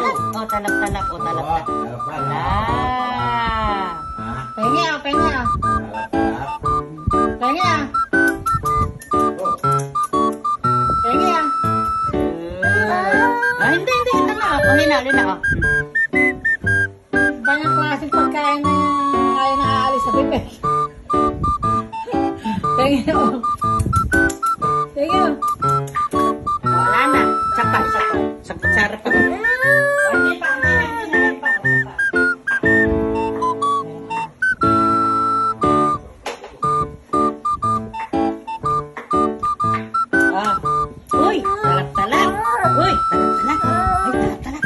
Talap. Oh, talap-talap. Oh, talap-talap. Talap. Pengi ah, pengi ah. Pengi ah. Pengi ah. Hindi. Ito na. Oh, hinalo na. Banyak klaseng pagkain na kaya naaalis sa bibig. Pengi ah. Pengi ah. Wala na. Sapat. Sarap pa. Hindi pa. Uy, talap-talap. Uy, talap-talap. Ay, talap-talap.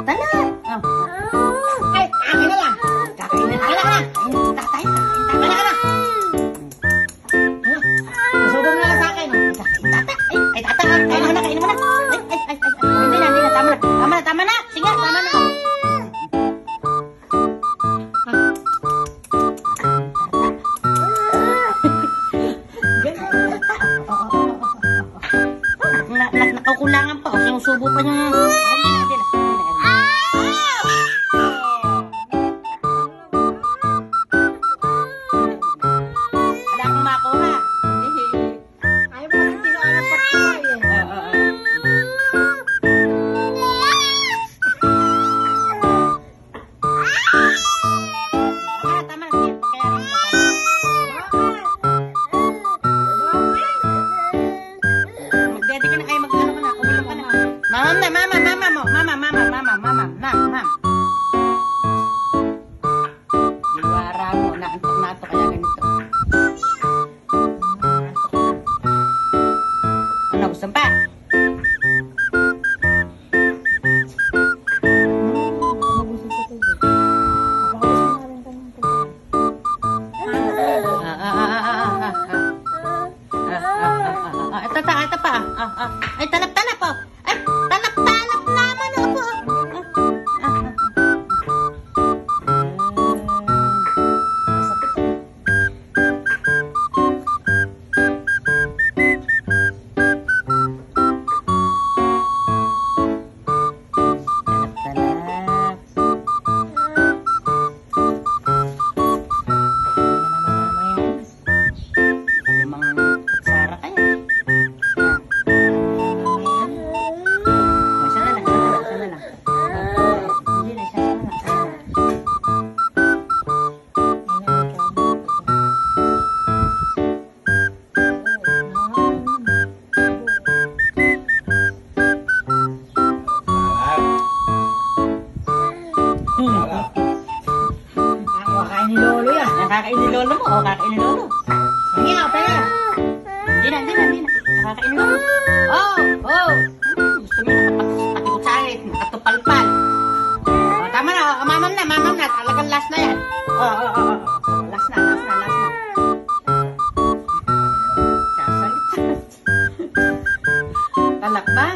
Talap-talap. Ay, akin na lang. Kakain na. Tatay. Masubong na lang sa akin. Ay, tata. Kain mo na. Ay. Hindi na. Tama na. Sige, tama na. Nakukulangan pa. Sinusubo pa niya. Hindi na. Wala akong makuha. Ayaw mo kasi tinoalang pagkain eh. Tama na. Magdede ka na kayo. Mag-ano ka na. Kumulong ka na. Mama. Diwara mo. Naantok na ito. Kaya ganito. Ano? Gusto pa? Ito pa. Ay, talap-talap po. Ay, talap-talap naman po. Talap-talap. Limang kutsara kayo. Isa na lang. Hindi na, isa na lang. Kakain ni Lolo yan. Nakakain ni Lolo mo. O, kakain ni Lolo. Pengi ah, pengi ah. Hindi na. Nakakain ni Lolo. Oh. Gusto mo nakapatikutsari. Nakatupalpal. O, tama na. Mamam na. Talagang last na yan. Oo. Last na. Sasalit. Talak ba?